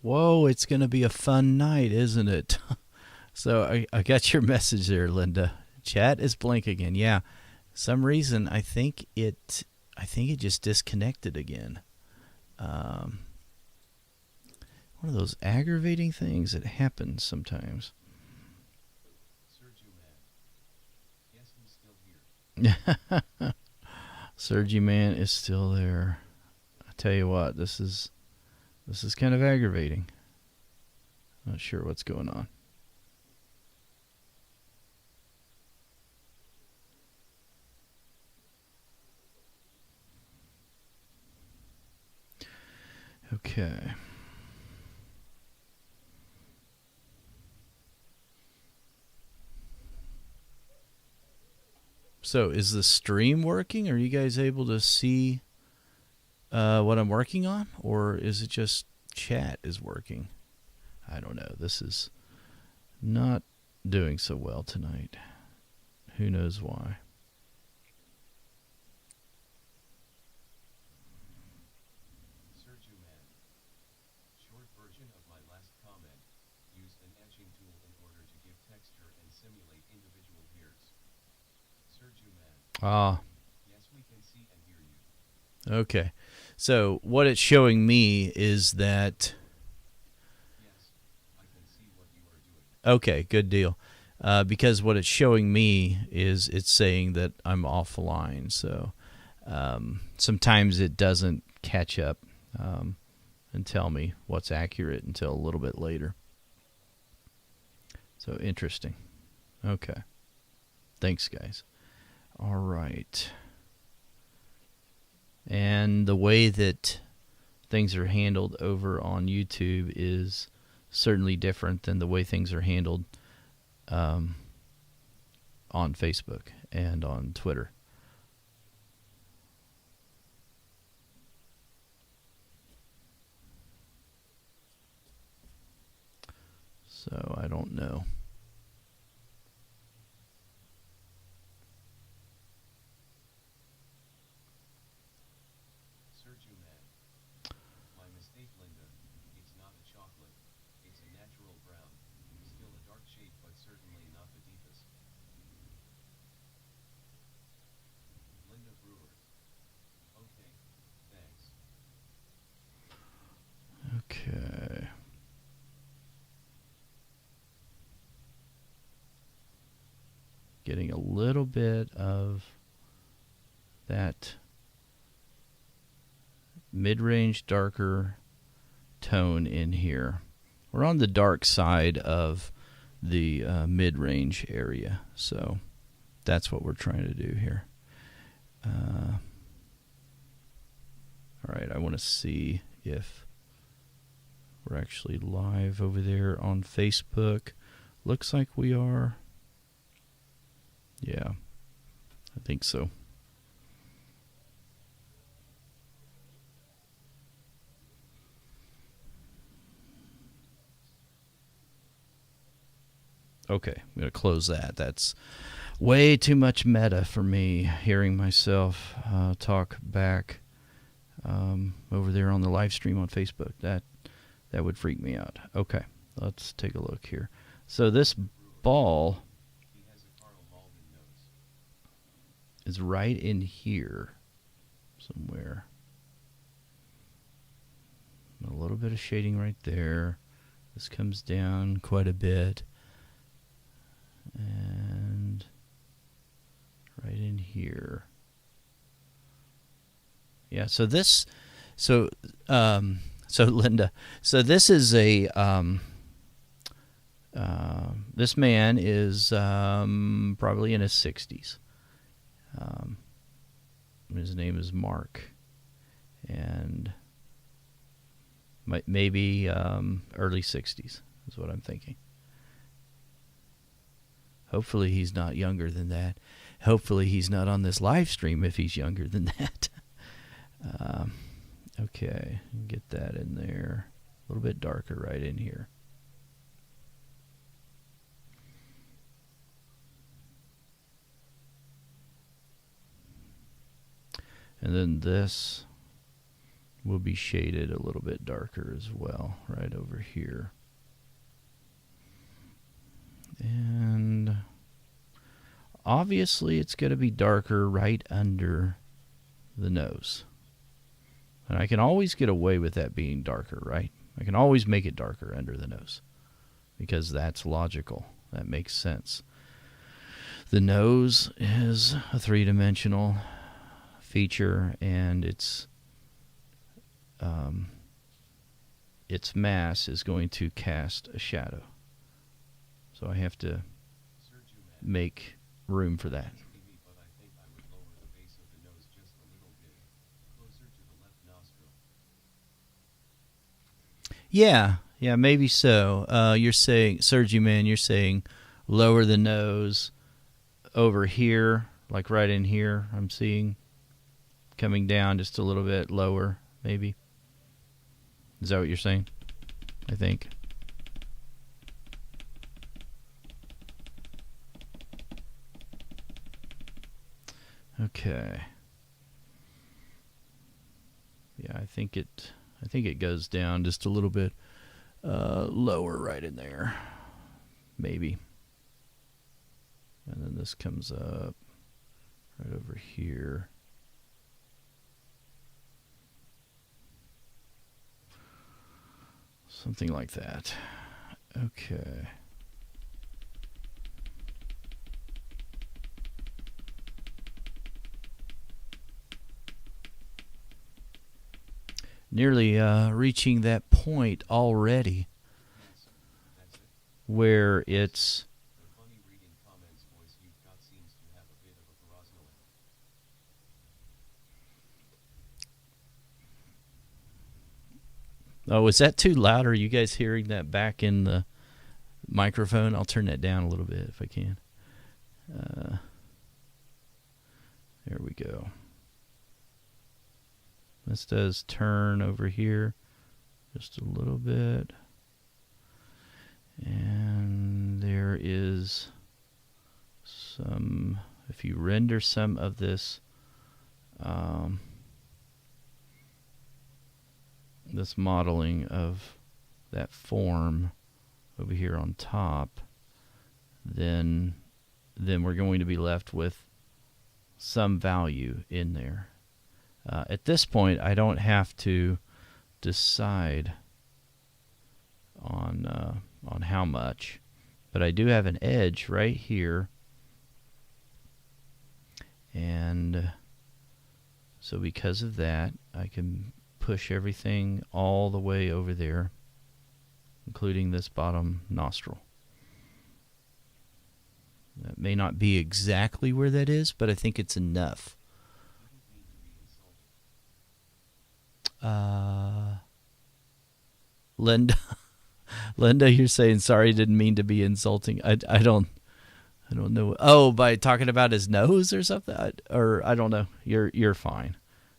Whoa, it's going to be a fun night, isn't it? So I got your message there, Linda. Chat is blank again. Yeah, some reason I think it just disconnected again. Um, One of those aggravating things that happens sometimes. Sergi Man is still there. I tell you what, this is kind of aggravating. Not sure what's going on. Okay. So is the stream working? Are you guys able to see what I'm working on? Or is it just chat is working? I don't know. This is not doing so well tonight. Who knows why? Ah. Okay. So what it's showing me is that. Okay, good deal. Because what it's showing me is it's saying that I'm offline. So sometimes it doesn't catch up and tell me what's accurate until a little bit later. So interesting. Okay. Thanks, guys. All right. And the way that things are handled over on YouTube is certainly different than the way things are handled on Facebook and on Twitter. So I don't know. Okay. Getting a little bit of that mid-range darker tone in here. We're on the dark side of the mid-range area, so that's what we're trying to do here. All right, I want to see if we're actually live over there on Facebook. Looks like we are. Yeah, I think so. Okay, I'm going to close that. That's way too much meta for me, hearing myself talk back over there on the live stream on Facebook. That would freak me out. Okay, let's take a look here. So this ball is right in here somewhere. A little bit of shading right there. This comes down quite a bit. And right in here. Yeah, so this, so Linda, so this is a, this man is probably in his 60s. His name is Mark, and maybe early 60s is what I'm thinking. Hopefully he's not younger than that. Hopefully he's not on this live stream if he's younger than that. Okay, get that in there. A little bit darker right in here. And then this will be shaded a little bit darker as well, right over here. And obviously it's going to be darker right under the nose. And I can always get away with that being darker, right? I can always make it darker under the nose because that's logical. That makes sense. The nose is a three-dimensional feature, and its mass is going to cast a shadow. So I have to make room for that. Yeah, maybe so. You're saying, Surgery Man, you're saying lower the nose over here, like right in here, I'm seeing. Coming down just a little bit lower, maybe. Is that what you're saying? I think. Okay. Yeah, I think it goes down just a little bit lower right in there, maybe. And then this comes up right over here. Something like that. Okay. Nearly reaching that point already where it's Oh, is that too loud? Are you guys hearing that back in the microphone? I'll turn that down a little bit if I can. There we go. This does turn over here just a little bit. And there is some, if you render some of this, this modeling of that form over here on top, then we're going to be left with some value in there. At this point, I don't have to decide on how much, but I do have an edge right here, and so because of that, I can push everything all the way over there, including this bottom nostril. That may not be exactly where that is, but I think it's enough. Linda, you're saying sorry, didn't mean to be insulting. I don't know. Oh, by talking about his nose or something, I don't know. You're fine.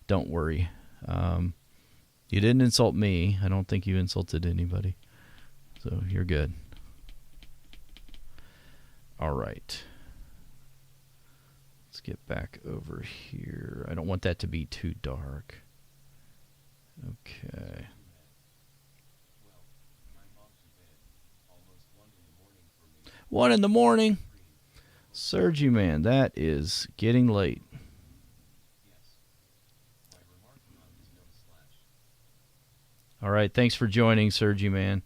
Don't worry. You didn't insult me. I don't think you insulted anybody. So you're good. All right. Let's get back over here. I don't want that to be too dark. Okay. 1 in the morning. Surgery Man, that is getting late. All right, thanks for joining, Surgery Man.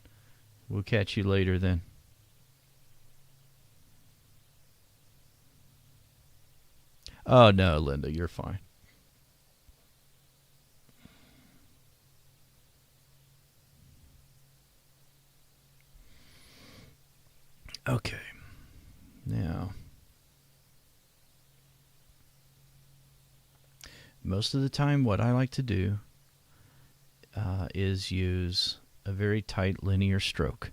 We'll catch you later then. Oh, no, Linda, you're fine. Okay. Now, most of the time what I like to do is use a very tight linear stroke.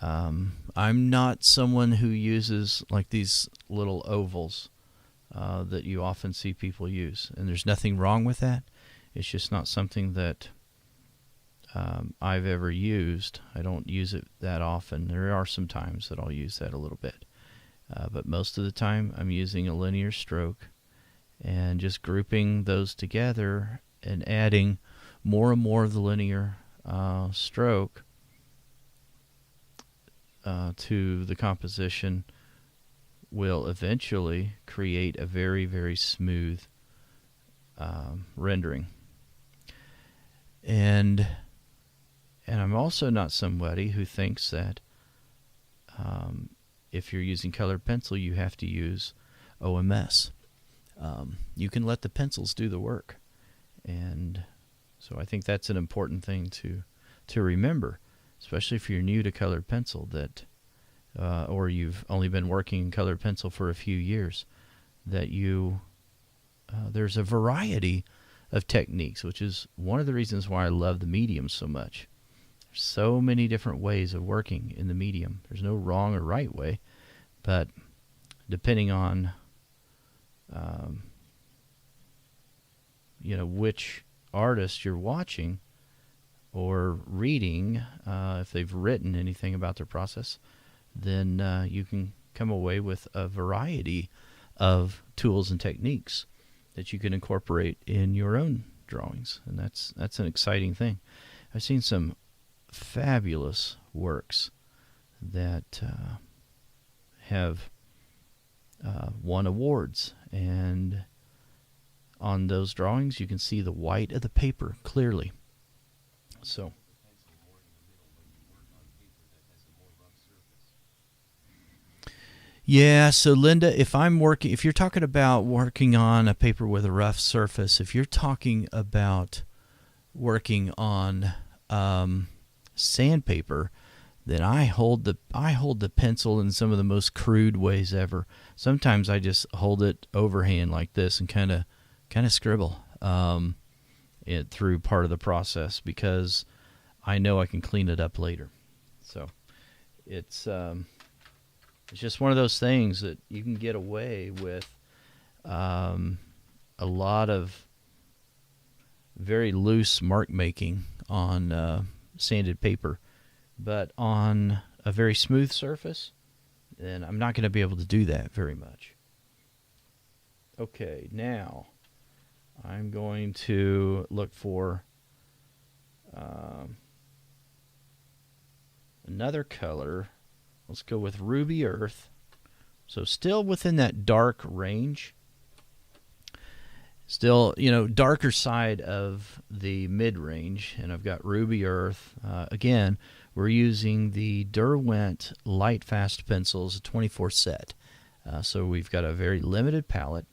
I'm not someone who uses like these little ovals that you often see people use, and there's nothing wrong with that. It's just not something that I've ever used. I don't use it that often. There are some times that I'll use that a little bit, but most of the time I'm using a linear stroke and just grouping those together and adding more and more of the linear stroke to the composition will eventually create a very, very smooth rendering. And I'm also not somebody who thinks that if you're using colored pencil, you have to use OMS. You can let the pencils do the work. And so I think that's an important thing to remember, especially if you're new to colored pencil, that or you've only been working in colored pencil for a few years, that there's a variety of techniques, which is one of the reasons why I love the medium so much. There's so many different ways of working in the medium. There's no wrong or right way, but depending on which artist you're watching or reading, if they've written anything about their process, then you can come away with a variety of tools and techniques that you can incorporate in your own drawings, and that's an exciting thing. I've seen some fabulous works that have won awards, and on those drawings you can see the white of the paper clearly. So yeah, so Linda, if you're talking about working on a paper with a rough surface, if you're talking about working on sandpaper, then I hold the pencil in some of the most crude ways ever. Sometimes I just hold it overhand like this and kind of scribble it through part of the process, because I know I can clean it up later. So it's just one of those things that you can get away with a lot of very loose mark making on sanded paper, but on a very smooth surface, then I'm not going to be able to do that very much. Okay, now I'm going to look for another color. Let's go with Ruby Earth. So still within that dark range. Still, darker side of the mid-range. And I've got Ruby Earth. Again, we're using the Derwent Lightfast pencils, a 24 set. So we've got a very limited palette.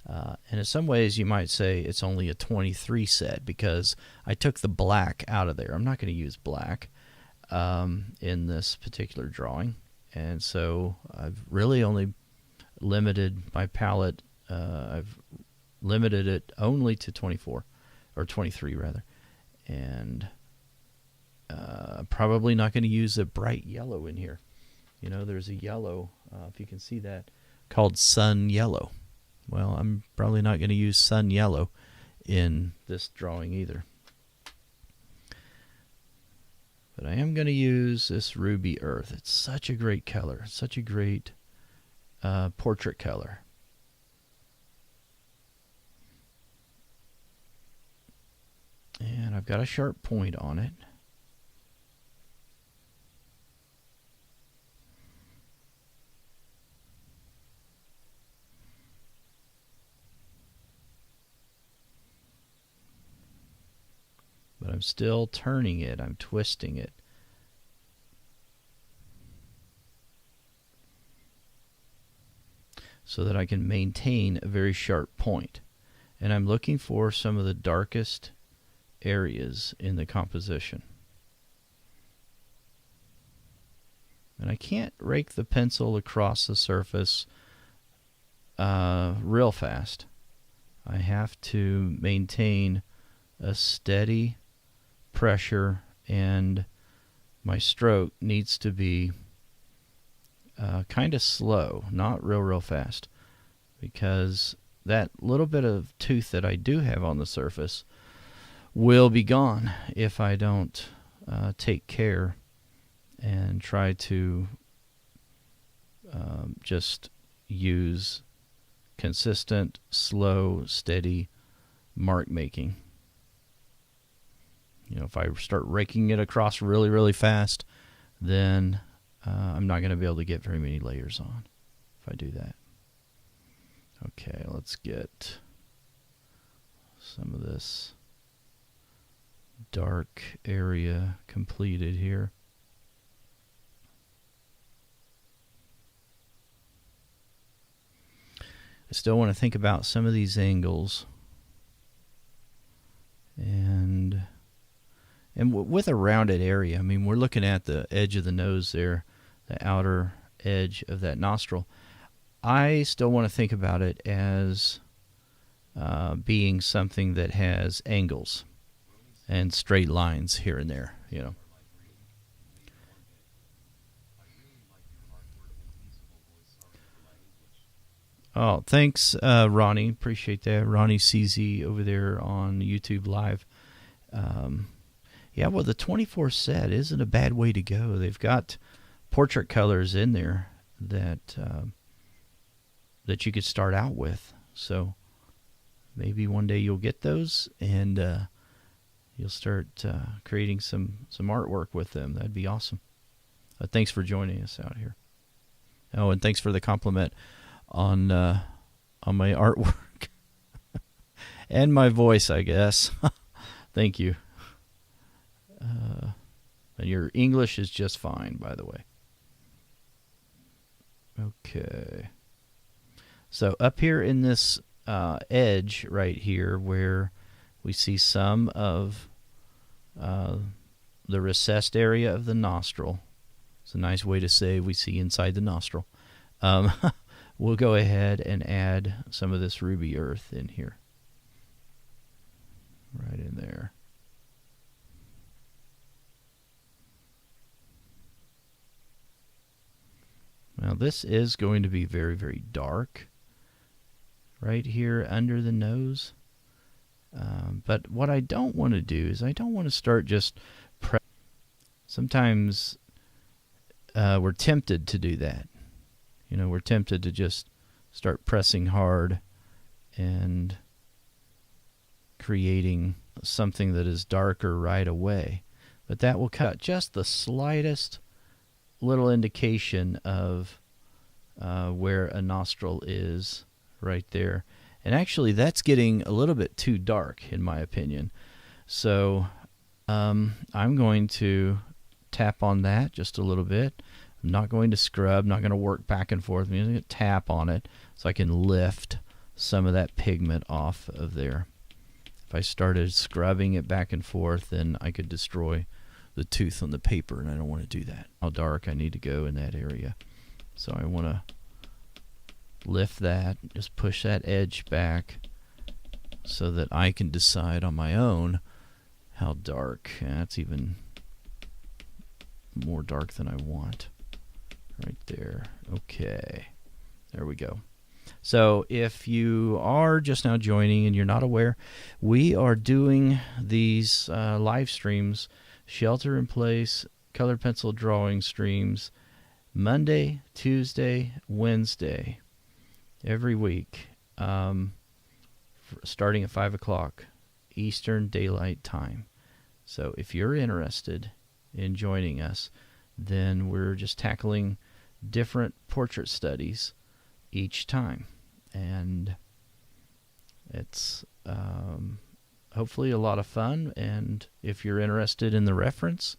And in some ways you might say it's only a 23 set, because I took the black out of there. I'm not going to use black in this particular drawing, and so I've really only limited my palette. I've limited it only to 24, or 23 rather, and probably not going to use a bright yellow in here. There's a yellow, if you can see that, called sun yellow. Well, I'm probably not going to use sun yellow in this drawing either. But I am going to use this Ruby Earth. It's such a great color, such a great portrait color. And I've got a sharp point on it. But I'm still turning it, I'm twisting it. So that I can maintain a very sharp point. And I'm looking for some of the darkest areas in the composition. And I can't rake the pencil across the surface real fast. I have to maintain a steady pressure, and my stroke needs to be kind of slow, not real fast, because that little bit of tooth that I do have on the surface will be gone if I don't take care and try to just use consistent, slow, steady mark making. If I start raking it across really, really fast, then I'm not going to be able to get very many layers on if I do that. Okay, let's get some of this dark area completed here. I still want to think about some of these angles. And with a rounded area, I mean, we're looking at the edge of the nose there, the outer edge of that nostril. I still want to think about it as being something that has angles and straight lines here and there, Oh, thanks, Ronnie. Appreciate that. Ronnie CZ over there on YouTube Live. Yeah, well, the 24 set isn't a bad way to go. They've got portrait colors in there that you could start out with. So maybe one day you'll get those and you'll start creating some artwork with them. That'd be awesome. Thanks for joining us out here. Oh, and thanks for the compliment on my artwork and my voice, I guess. Thank you. And your English is just fine, by the way. Okay. So up here in this edge right here where we see some of the recessed area of the nostril. It's a nice way to say we see inside the nostril. We'll go ahead and add some of this ruby earth in here. Right in there. Now this is going to be very, very dark right here under the nose. But what I don't want to do is I don't want to start just sometimes we're tempted to do that. We're tempted to just start pressing hard and creating something that is darker right away. But that will cut just the slightest little indication of where a nostril is right there. And actually that's getting a little bit too dark in my opinion. So I'm going to tap on that just a little bit. I'm not going to scrub, not going to work back and forth. I'm going to tap on it so I can lift some of that pigment off of there. If I started scrubbing it back and forth, then I could destroy the tooth on the paper, and I don't want to do that. How dark I need to go in that area. So I want to lift that, just push that edge back so that I can decide on my own how dark. That's even more dark than I want. Right there. Okay. There we go. So if you are just now joining and you're not aware, we are doing these live streams, shelter in place, colored pencil drawing streams, Monday, Tuesday, Wednesday, every week, starting at 5 o'clock Eastern Daylight Time. So if you're interested in joining us, then we're just tackling different portrait studies each time. And it's hopefully a lot of fun. And if you're interested in the reference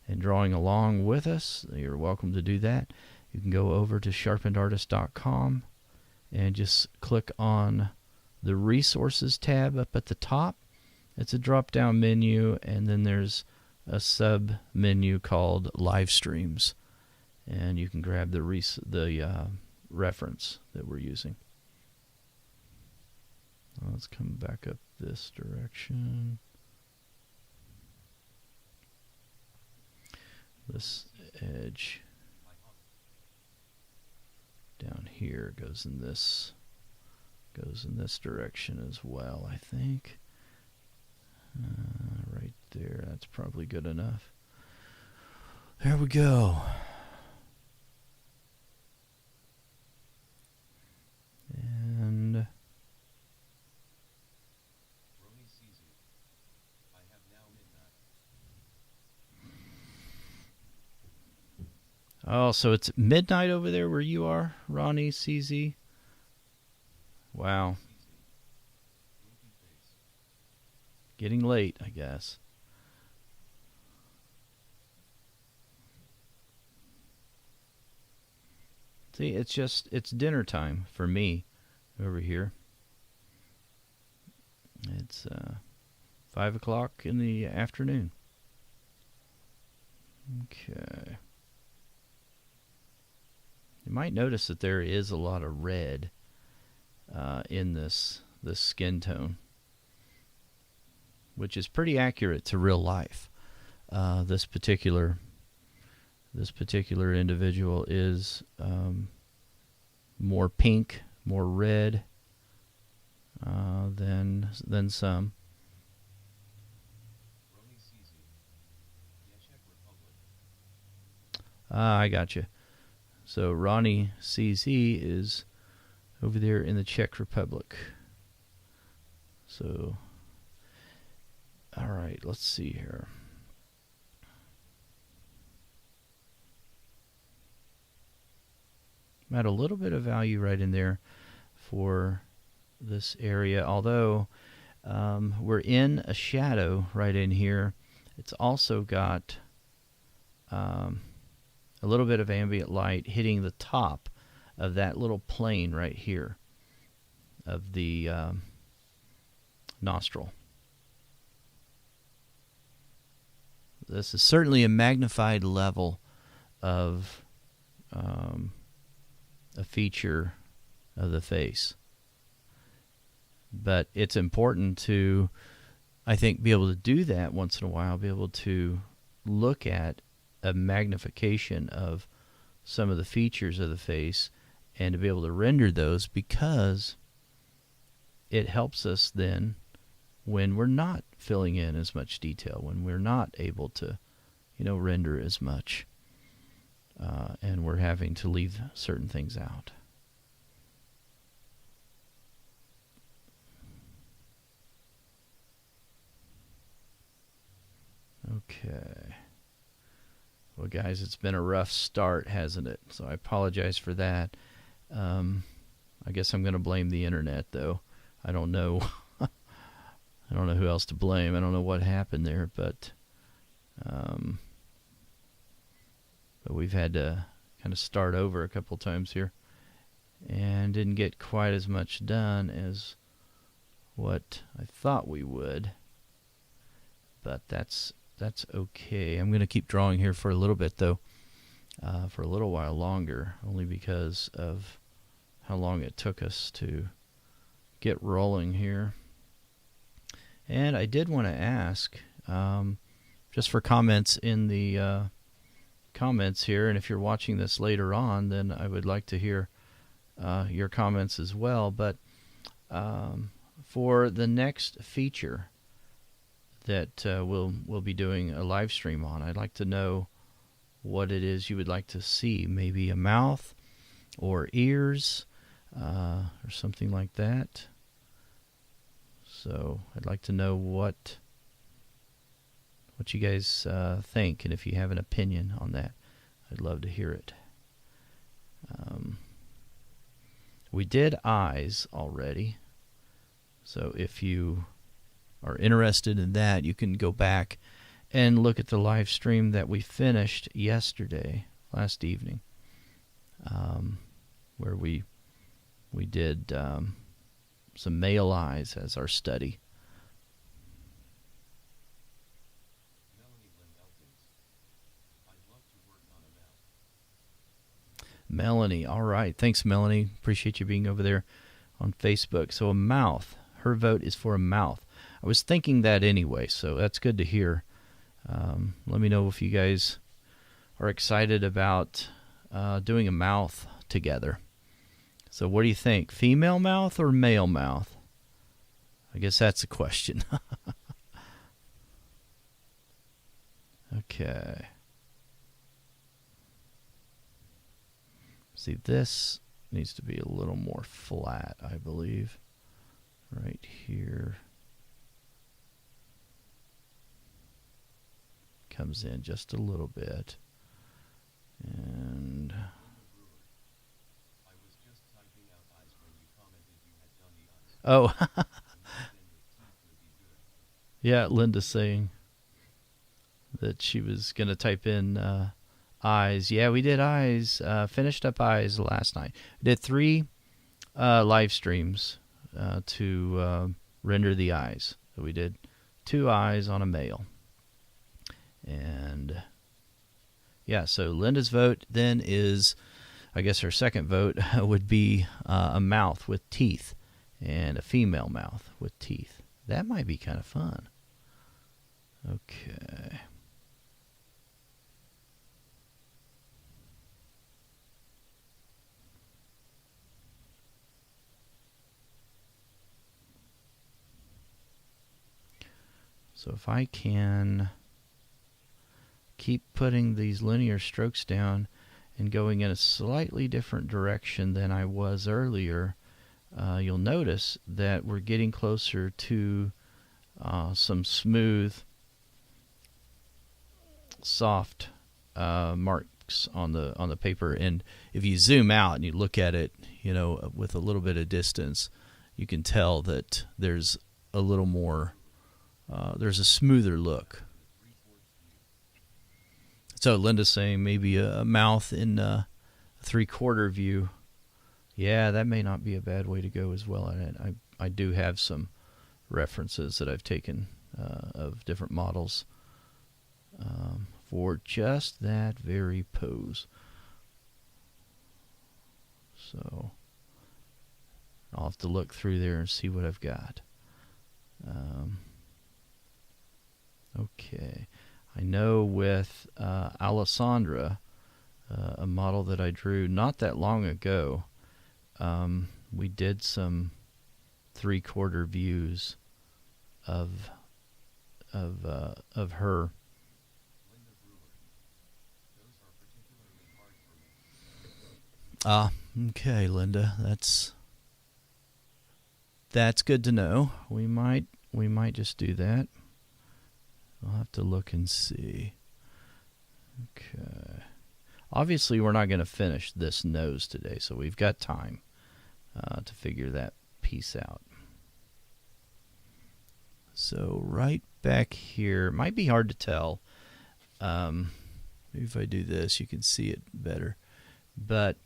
and drawing along with us, you're welcome to do that. You can go over to sharpenedartist.com and just click on the resources tab up at the top. It's a drop-down menu, and then there's a sub-menu called Livestreams, and you can grab the reference that we're using. Let's come back up this direction. This edge down here goes in this direction as well, I think. Right there, that's probably good enough. There we go. And Oh, so it's midnight over there where you are, Ronnie, CZ? Wow. Getting late, I guess. See, it's dinner time for me over here. It's 5 o'clock in the afternoon. Okay. You might notice that there is a lot of red in this skin tone, which is pretty accurate to real life. This particular individual is more pink, more red than some. I got you. So Ronnie CZ is over there in the Czech Republic. So, all right, let's see here. I'm at a little bit of value right in there for this area, although we're in a shadow right in here. It's also got a little bit of ambient light hitting the top of that little plane right here of the nostril. This is certainly a magnified level of a feature of the face. But it's important to, I think, be able to do that once in a while, be able to look at a magnification of some of the features of the face and to be able to render those, because it helps us then when we're not filling in as much detail, when we're not able to, render as much, and we're having to leave certain things out. Okay. Well, guys, it's been a rough start, hasn't it? So I apologize for that. I guess I'm going to blame the internet, though. I don't know. I don't know who else to blame. I don't know what happened there, but we've had to kind of start over a couple times here, and didn't get quite as much done as what I thought we would. But that's okay. I'm going to keep drawing here for a little bit, though, for a little while longer, only because of how long it took us to get rolling here. And I did want to ask, just for comments in the comments here, and if you're watching this later on, then I would like to hear your comments as well. But for the next feature that we'll be doing a live stream on, I'd like to know what it is you would like to see. Maybe a mouth or ears or something like that. So I'd like to know what you guys think, and if you have an opinion on that, I'd love to hear it. We did eyes already, so if you are interested in that, you can go back and look at the live stream that we finished last evening, where we did some male eyes as our study. Melanie, all right. Thanks, Melanie. Appreciate you being over there on Facebook. So a mouth. Her vote is for a mouth. I was thinking that anyway, so that's good to hear. Let me know if you guys are excited about doing a mouth together. So what do you think? Female mouth or male mouth? I guess that's the question. Okay. See, this needs to be a little more flat, I believe. Right here. Comes in just a little bit. And oh, yeah, Linda's saying that she was going to type in eyes. Yeah, we did eyes. Finished up eyes last night. We did 3 live streams to render the eyes. So we did 2 eyes on a male. And yeah, so Linda's vote then is, I guess her second vote would be a mouth with teeth, and a female mouth with teeth. That might be kind of fun. Okay. So if I can keep putting these linear strokes down and going in a slightly different direction than I was earlier, you'll notice that we're getting closer to some smooth, soft marks on the paper. And if you zoom out and you look at it, with a little bit of distance, you can tell that there's a little more, there's a smoother look. So Linda's saying maybe a mouth in a 3/4 view. Yeah, that may not be a bad way to go as well. I do have some references that I've taken of different models for just that very pose. So I'll have to look through there and see what I've got. Okay. I know with Alessandra, a model that I drew not that long ago, we did some 3/4 views of her. Okay, Linda, that's good to know. We might just do that. I'll have to look and see. Okay. Obviously, we're not going to finish this nose today, so we've got time to figure that piece out. So right back here, it might be hard to tell. Maybe if I do this, you can see it better. But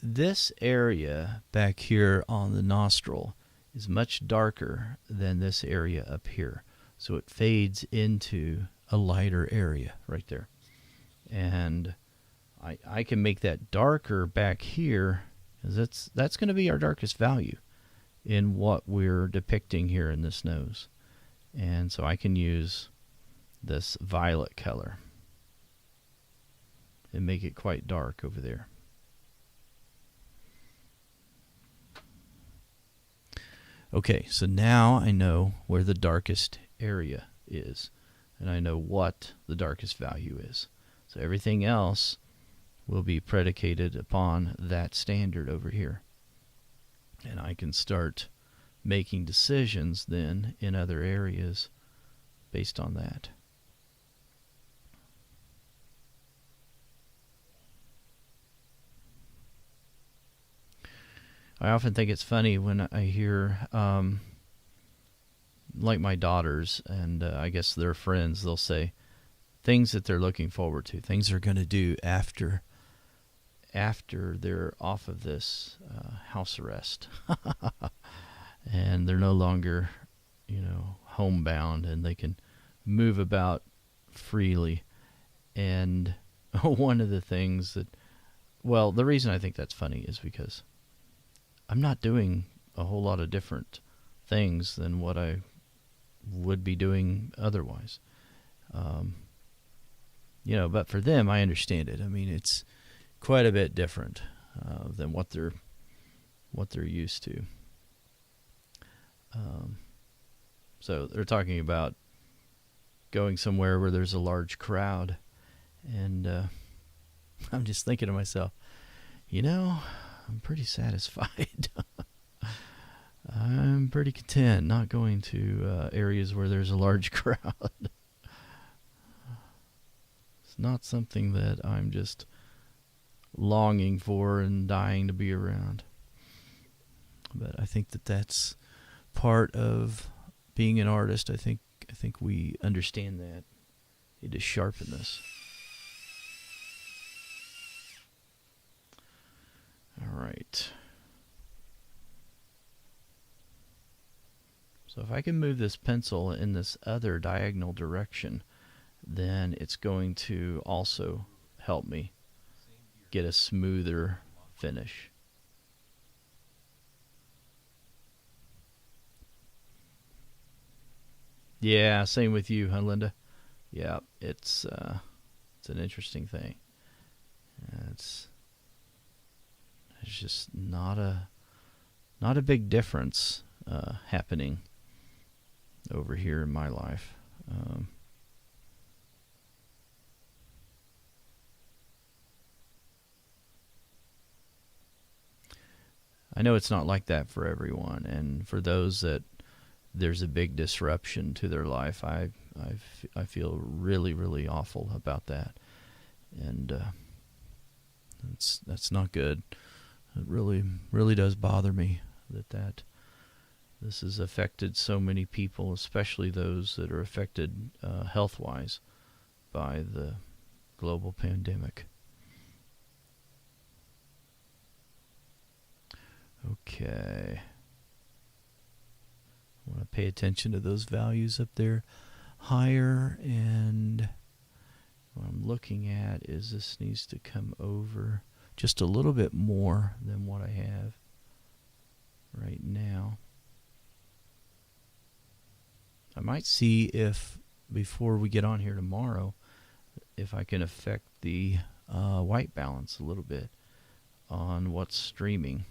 this area back here on the nostril is much darker than this area up here. So it fades into a lighter area right there. And I can make that darker back here, because that's going to be our darkest value in what we're depicting here in this nose. And so I can use this violet color and make it quite dark over there. Okay, so now I know where the darkest area is, and I know what the darkest value is. So everything else will be predicated upon that standard over here. And I can start making decisions then in other areas based on that. I often think it's funny when I hear like my daughters and I guess their friends, they'll say things that they're looking forward to, things they're going to do after they're off of this house arrest. And they're no longer, homebound, and they can move about freely. And one of the things that, well, the reason I think that's funny is because I'm not doing a whole lot of different things than what I would be doing otherwise. But for them, I understand it. I mean, it's quite a bit different than what they're used to. So they're talking about going somewhere where there's a large crowd, and I'm just thinking to myself, I'm pretty satisfied. I'm pretty content not going to areas where there's a large crowd. It's not something that I'm just longing for and dying to be around. But I think that that's part of being an artist. I think we understand that. It is sharpen this. All right. So if I can move this pencil in this other diagonal direction, then it's going to also help me get a smoother finish. Yeah, same with you, huh, Linda? Yeah, it's an interesting thing. It's just not a big difference happening over here in my life. I know it's not like that for everyone, and for those that there's a big disruption to their life, I feel really, really awful about that, and that's not good. It really, really does bother me that this has affected so many people, especially those that are affected health-wise by the global pandemic. Okay. I want to pay attention to those values up there higher, and what I'm looking at is this needs to come over just a little bit more than what I have right now. I might see if, before we get on here tomorrow, if I can affect the white balance a little bit on what's streaming.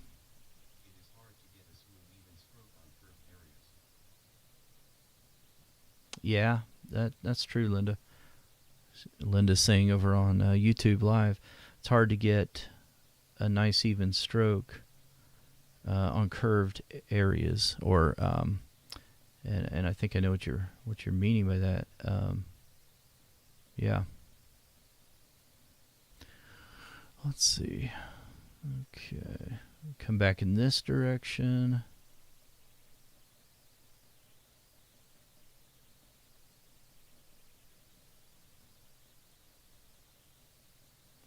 Yeah, that's true, Linda. Linda's saying over on YouTube Live, it's hard to get a nice even stroke on curved areas, or and I think I know what you're meaning by that. Yeah. Let's see. Okay, come back in this direction.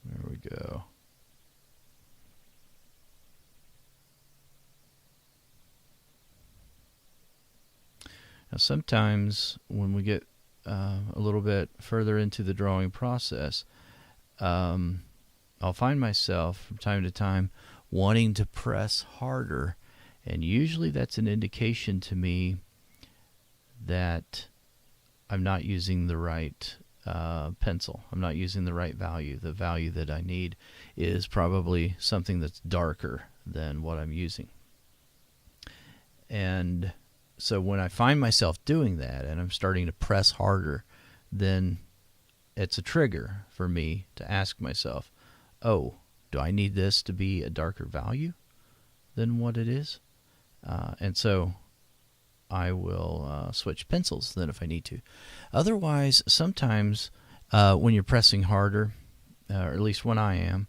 There we go. Now sometimes when we get a little bit further into the drawing process, I'll find myself from time to time wanting to press harder, and usually that's an indication to me that I'm not using the right pencil. I'm not using the right value. The value that I need is probably something that's darker than what I'm using. And so when I find myself doing that and I'm starting to press harder, then it's a trigger for me to ask myself, oh, do I need this to be a darker value than what it is? And so I will switch pencils then if I need to. Otherwise, sometimes when you're pressing harder, or at least when I'm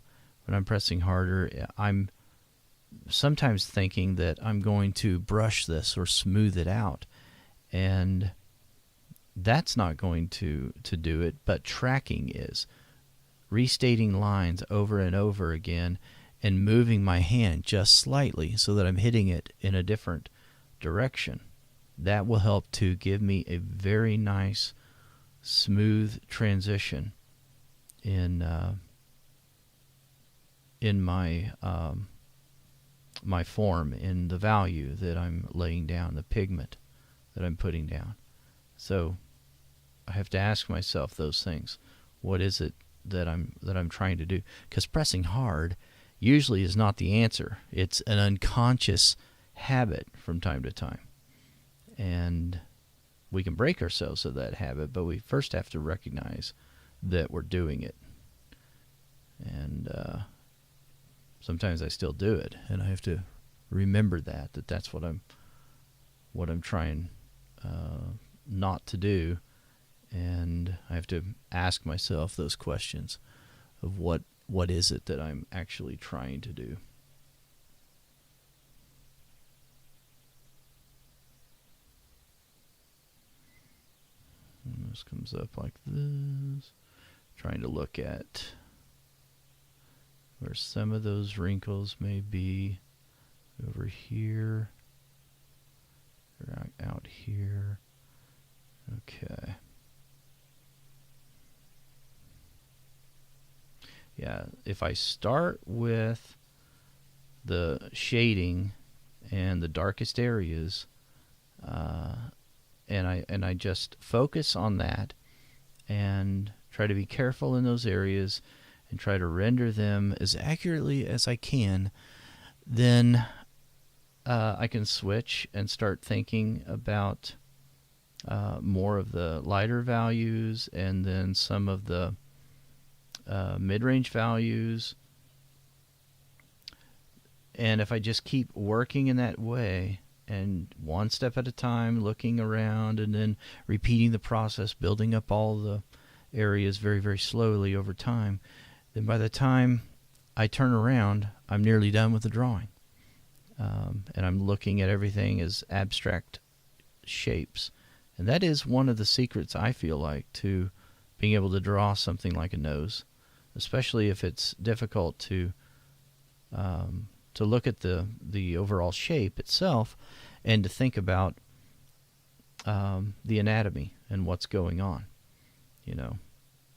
pressing harder, I'm sometimes thinking that I'm going to brush this or smooth it out. And that's not going to do it, but tracking is. Restating lines over and over again and moving my hand just slightly so that I'm hitting it in a different direction. That will help to give me a very nice, smooth transition in my my form, in the value that I'm laying down, the pigment that I'm putting down. So I have to ask myself those things. What is it that I'm trying to do? Because pressing hard usually is not the answer. It's an unconscious habit from time to time. And we can break ourselves of that habit, but we first have to recognize that we're doing it. And sometimes I still do it, and I have to remember that's what I'm trying not to do, And I have to ask myself those questions of what is it that I'm actually trying to do. And this comes up like this. Trying to look at where some of those wrinkles may be over here or out here. Okay. Yeah, if I start with the shading and the darkest areas, and I just focus on that and try to be careful in those areas and try to render them as accurately as I can, then I can switch and start thinking about more of the lighter values and then some of the mid-range values. And if I just keep working in that way and one step at a time, looking around and then repeating the process, building up all the areas very, very slowly over time, then by the time I turn around, I'm nearly done with the drawing. And I'm looking at everything as abstract shapes. And that is one of the secrets, I feel like, to being able to draw something like a nose, especially if it's difficult to look at the overall shape itself and to think about the anatomy and what's going on.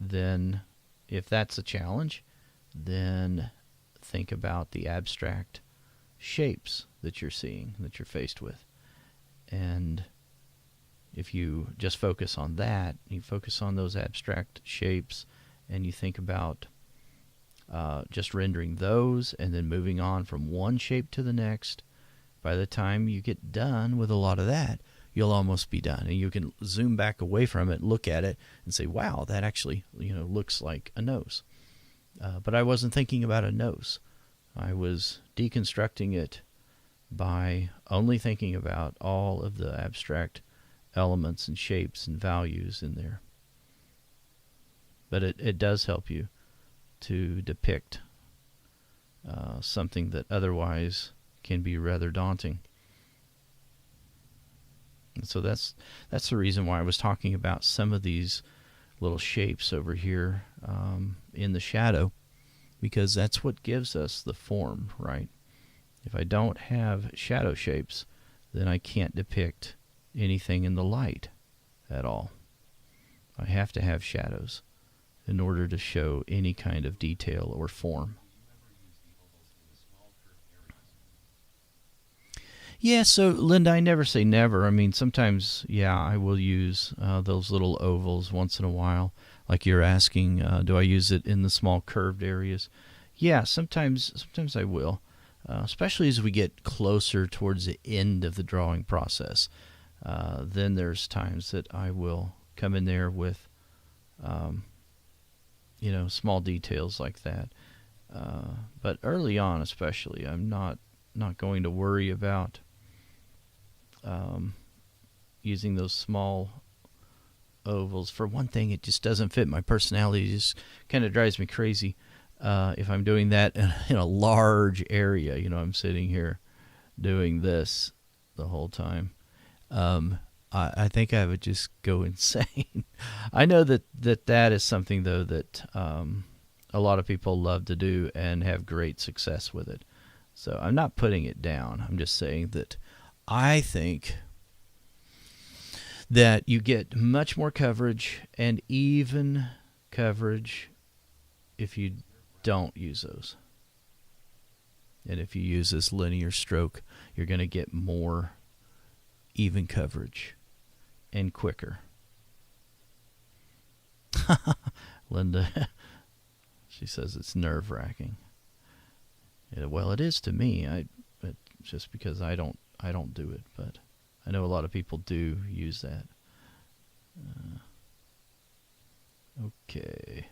Then if that's a challenge, then think about the abstract shapes that you're seeing, that you're faced with. And if you just focus on that, you focus on those abstract shapes, and you think about just rendering those and then moving on from one shape to the next, by the time you get done with a lot of that, you'll almost be done. And you can zoom back away from it, look at it, and say, wow, that actually looks like a nose. But I wasn't thinking about a nose. I was deconstructing it by only thinking about all of the abstract elements and shapes and values in there. But it does help you to depict something that otherwise can be rather daunting. And so that's the reason why I was talking about some of these little shapes over here in the shadow, because that's what gives us the form, right? If I don't have shadow shapes, then I can't depict anything in the light at all. I have to have shadows in order to show any kind of detail or form. Yeah, so Linda, I never say never. I mean, sometimes, yeah, I will use those little ovals once in a while. Like you're asking, do I use it in the small curved areas? Yeah, sometimes I will, especially as we get closer towards the end of the drawing process. Then there's times that I will come in there with, small details like that. But early on, especially, I'm not going to worry about using those small ovals. For one thing, it just doesn't fit my personality. It just kind of drives me crazy if I'm doing that in a large area. I'm sitting here doing this the whole time. I think I would just go insane. I know that is something, though, that a lot of people love to do and have great success with it. So I'm not putting it down. I'm just saying that I think that you get much more coverage and even coverage if you don't use those. And if you use this linear stroke, you're going to get more even coverage and quicker. Linda, she says it's nerve-wracking. Yeah, well, it is to me. It's just because I don't do it, but I know a lot of people do use that. Okay.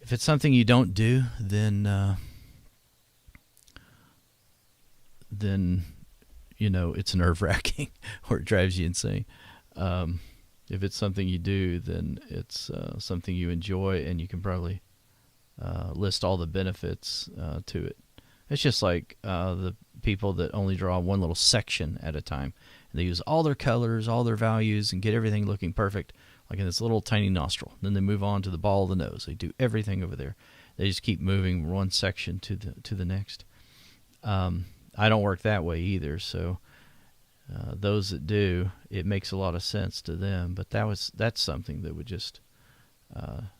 If it's something you don't do, then it's nerve-wracking or it drives you insane. If it's something you do, then it's something you enjoy, and you can probably list all the benefits to it. It's just like the people that only draw one little section at a time. And they use all their colors, all their values, and get everything looking perfect, like in this little tiny nostril. Then they move on to the ball of the nose. They do everything over there. They just keep moving one section to the next. I don't work that way either, so those that do, it makes a lot of sense to them. But that's something that would just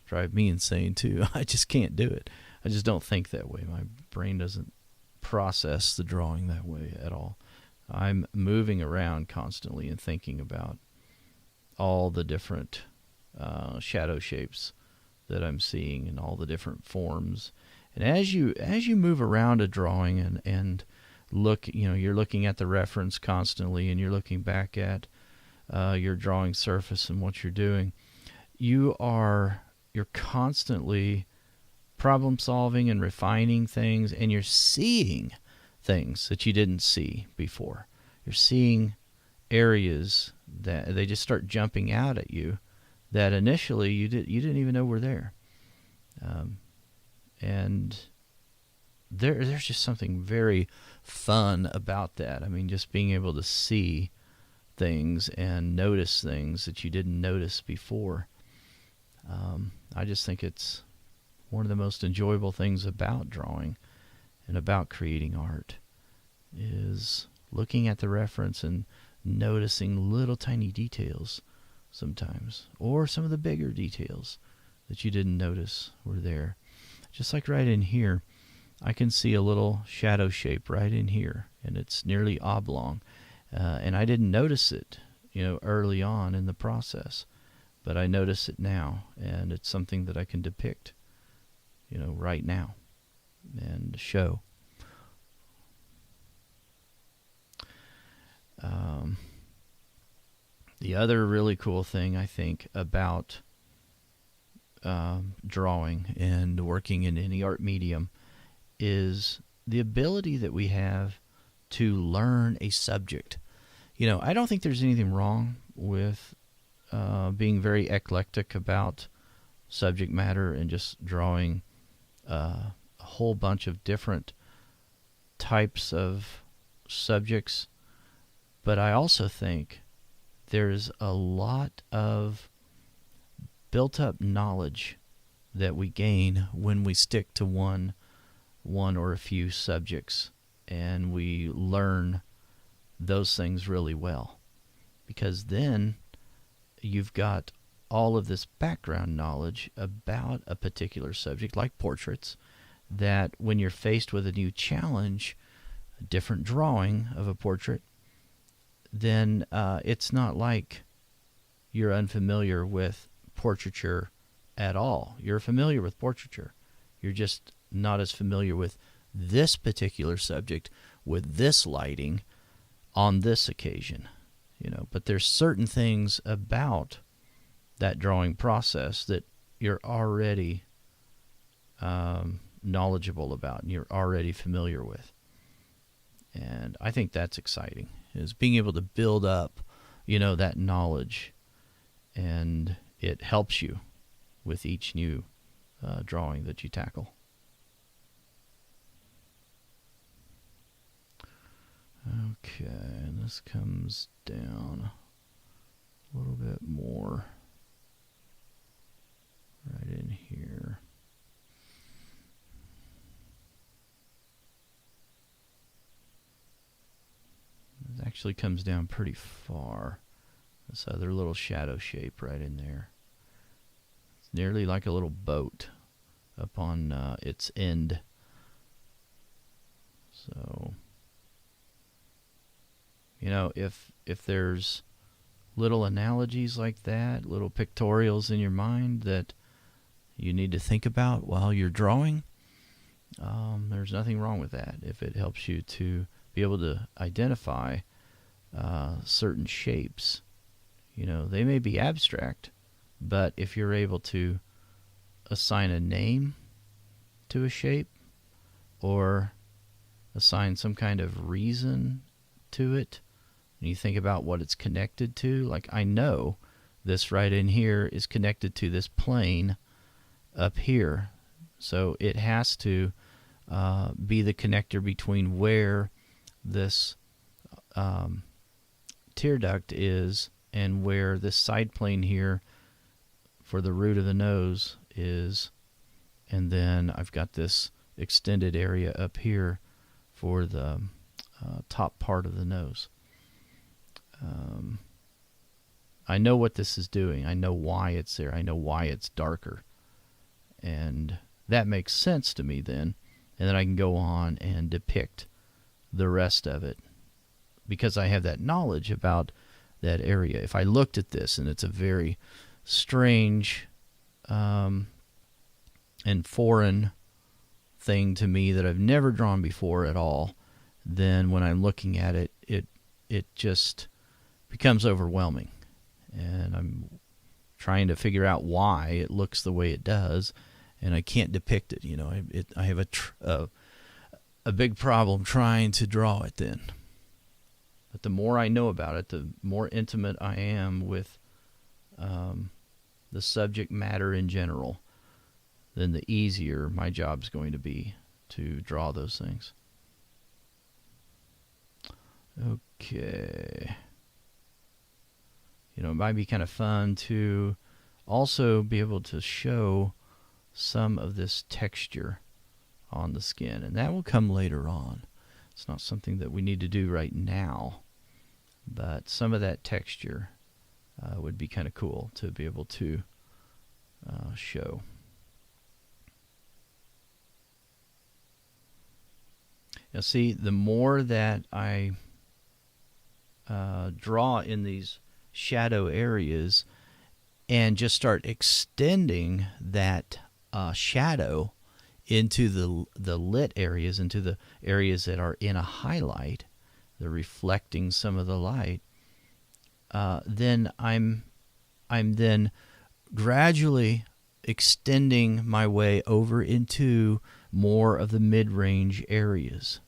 drive me insane too. I just can't do it. I just don't think that way. My brain doesn't process the drawing that way at all. I'm moving around constantly and thinking about all the different shadow shapes that I'm seeing and all the different forms. And as you move around a drawing and look, you're looking at the reference constantly, and you're looking back at your drawing surface and what you're doing, you're constantly problem solving and refining things, and you're seeing things that you didn't see before. You're seeing areas that they just start jumping out at you that initially you didn't even know were there. And there's just something very fun about that. I mean, just being able to see things and notice things that you didn't notice before. I just think it's one of the most enjoyable things about drawing and about creating art is looking at the reference and noticing little tiny details sometimes, or some of the bigger details that you didn't notice were there. Just like right in here, I can see a little shadow shape right in here, and it's nearly oblong, and I didn't notice it, early on in the process, but I notice it now, and it's something that I can depict, right now and show. The other really cool thing I think about drawing and working in any art medium is the ability that we have to learn a subject. I don't think there's anything wrong with being very eclectic about subject matter and just drawing a whole bunch of different types of subjects. But I also think there's a lot of built-up knowledge that we gain when we stick to one or a few subjects, and we learn those things really well. Because then you've got all of this background knowledge about a particular subject, like portraits, that when you're faced with a new challenge, a different drawing of a portrait, then it's not like you're unfamiliar with portraiture at all. You're familiar with portraiture. You're just not as familiar with this particular subject with this lighting on this occasion. But there's certain things about that drawing process that you're already knowledgeable about and you're already familiar with. And I think that's exciting, is being able to build up, that knowledge, and it helps you with each new drawing that you tackle. Okay, and this comes down a little bit more right in here. It actually comes down pretty far. This other little shadow shape right in there. It's nearly like a little boat up on its end. So, if there's little analogies like that, little pictorials in your mind that you need to think about while you're drawing, there's nothing wrong with that if it helps you to be able to identify certain shapes. They may be abstract, but if you're able to assign a name to a shape or assign some kind of reason to it, and you think about what it's connected to, like I know this right in here is connected to this plane up here. So it has to be the connector between where this tear duct is and where this side plane here for the root of the nose is. And then I've got this extended area up here for the top part of the nose. I know what this is doing. I know why it's there. I know why it's darker. And that makes sense to me then. And then I can go on and depict the rest of it because I have that knowledge about that area. If I looked at this and it's a very strange and foreign thing to me that I've never drawn before at all, then when I'm looking at it, it just becomes overwhelming. And I'm trying to figure out why it looks the way it does, and I can't depict it. You know, I have a big problem trying to draw it then. But the more I know about it, the more intimate I am with the subject matter in general, then the easier my job's going to be to draw those things. Okay. You know, it might be kind of fun to also be able to show some of this texture on the skin, and that will come later on. It's not something that we need to do right now, but some of that texture would be kind of cool to be able to show. Now see, the more that I draw in these shadow areas and just start extending that shadow into the lit areas, into the areas that are in a highlight, they're reflecting some of the light, then I'm then gradually extending my way over into more of the mid-range areas.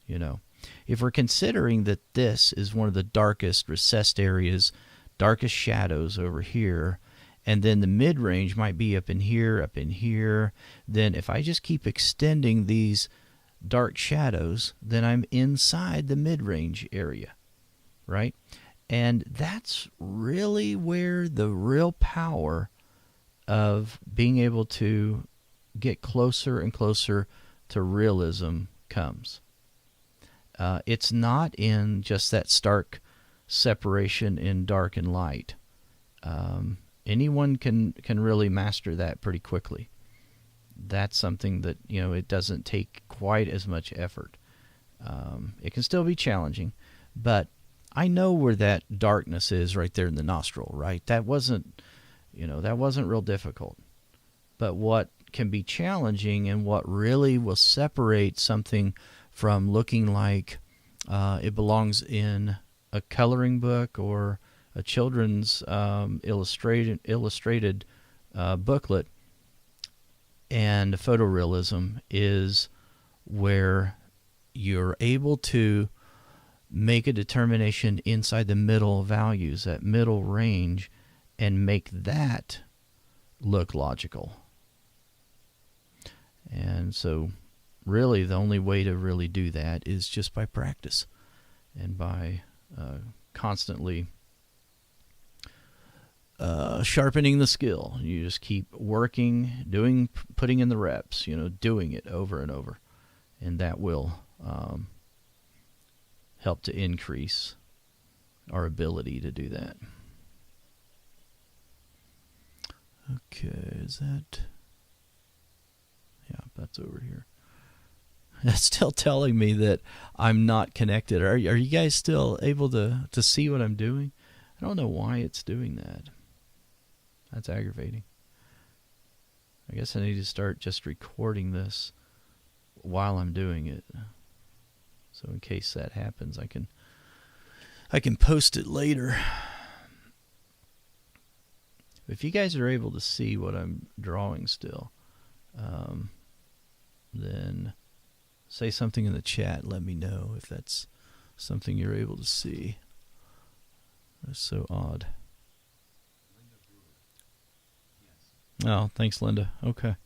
You know, if we're considering that this is one of the darkest recessed areas, darkest shadows over here, and then the mid-range might be up in here, then if I just keep extending these dark shadows, then I'm inside the mid-range area, right? And that's really where the real power of being able to get closer and closer to realism comes. It's not in just that stark separation in dark and light. Anyone can really master that pretty quickly. That's something that, you know, it doesn't take quite as much effort. It can still be challenging, but I know where that darkness is right there in the nostril, right? That wasn't real difficult. But what can be challenging and what really will separate something from looking like it belongs in a coloring book or a children's illustrated booklet and photorealism is where you're able to make a determination inside the middle values, that middle range, and make that look logical. And so really the only way to really do that is just by practice and by constantly sharpening the skill. You just keep working, putting in the reps, you know, doing it over and over. And that will help to increase our ability to do that. Okay, is that... Yeah, that's over here. That's still telling me that I'm not connected. Are you guys still able to see what I'm doing? I don't know why it's doing that. That's aggravating. I guess I need to start just recording this while I'm doing it. So in case that happens, I can post it later. If you guys are able to see what I'm drawing still, then say something in the chat. Let me know if that's something you're able to see. That's so odd. Oh, thanks, Linda. Okay.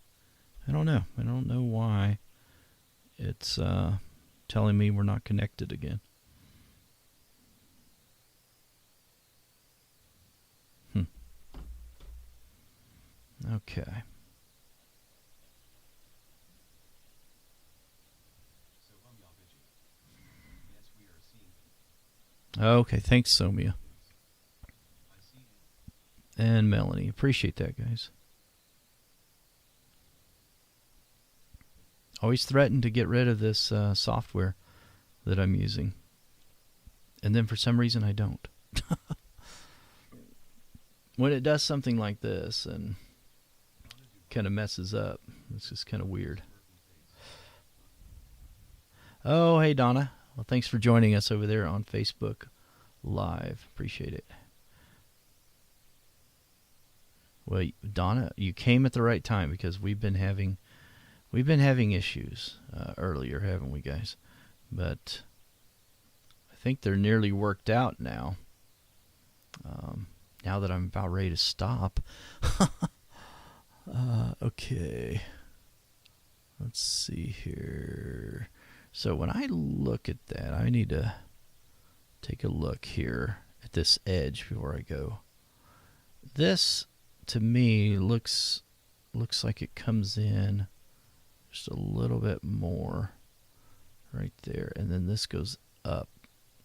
I don't know. I don't know why it's telling me we're not connected again. Okay. Okay, thanks, Somia. And Melanie. Appreciate that, guys. Always threaten to get rid of this software that I'm using. And then for some reason I don't. When it does something like this and kind of messes up, it's just kind of weird. Oh, hey, Donna. Well, thanks for joining us over there on Facebook Live. Appreciate it. Well, Donna, you came at the right time because we've been having issues earlier, haven't we, guys? But I think they're nearly worked out now. Now that I'm about ready to stop. Okay. Let's see here. So when I look at that, I need to take a look here at this edge before I go. This, to me, looks like it comes in just a little bit more right there. And then this goes up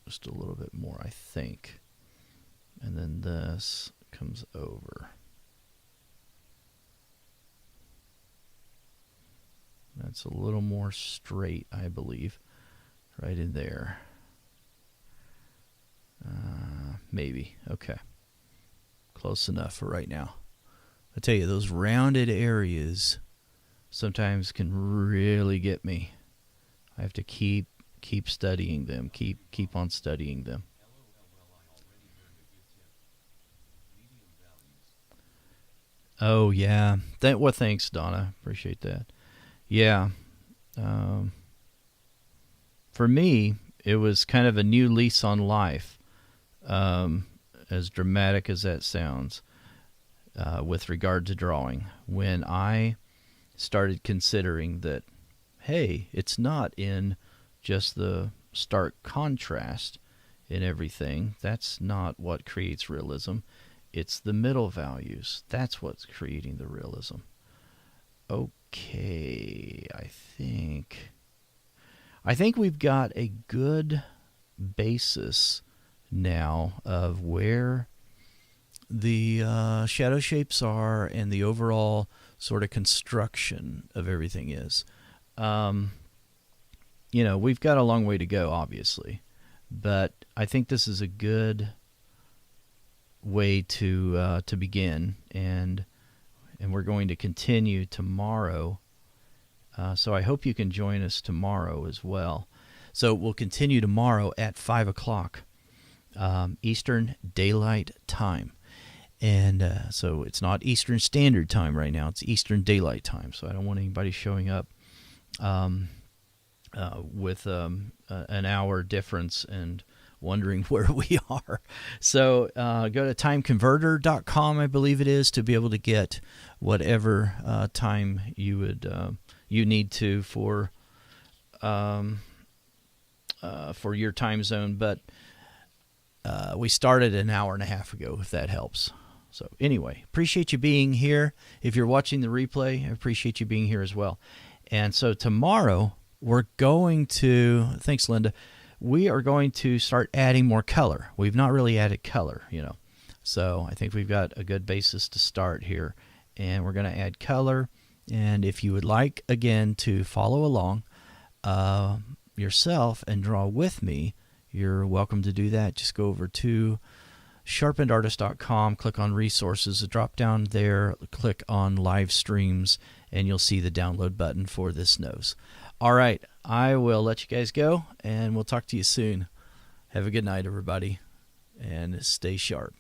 just a little bit more, I think. And then this comes over. That's a little more straight, I believe, right in there. Maybe. Okay. Close enough for right now. I tell you, those rounded areas sometimes can really get me. I have to keep studying them, keep on studying them. Oh yeah, well, thanks, Donna. Appreciate that. Yeah, for me, it was kind of a new lease on life. As dramatic as that sounds, with regard to drawing, when I started considering that, hey, it's not in just the stark contrast in everything. That's not what creates realism. It's the middle values. That's what's creating the realism. Okay, I think we've got a good basis now of where the shadow shapes are and the overall sort of construction of everything is. We've got a long way to go, obviously, but I think this is a good way to begin, and we're going to continue tomorrow. So I hope you can join us tomorrow as well. So we'll continue tomorrow at 5 o'clock Eastern Daylight Time. And so it's not Eastern Standard Time right now. It's Eastern Daylight Time. So I don't want anybody showing up with an hour difference and wondering where we are. So go to timeconverter.com, I believe it is, to be able to get whatever time you would you need to for your time zone. But we started an hour and a half ago, if that helps. So anyway, appreciate you being here. If you're watching the replay, I appreciate you being here as well. And so tomorrow we're going to, thanks Linda, we are going to start adding more color. We've not really added color, So I think we've got a good basis to start here. And we're going to add color. And if you would like, again, to follow along yourself and draw with me, you're welcome to do that. Just go over to sharpenedartist.com, click on resources, drop down there, click on live streams, and you'll see the download button for this nose. All right, I will let you guys go, and we'll talk to you soon. Have a good night, everybody, and stay sharp.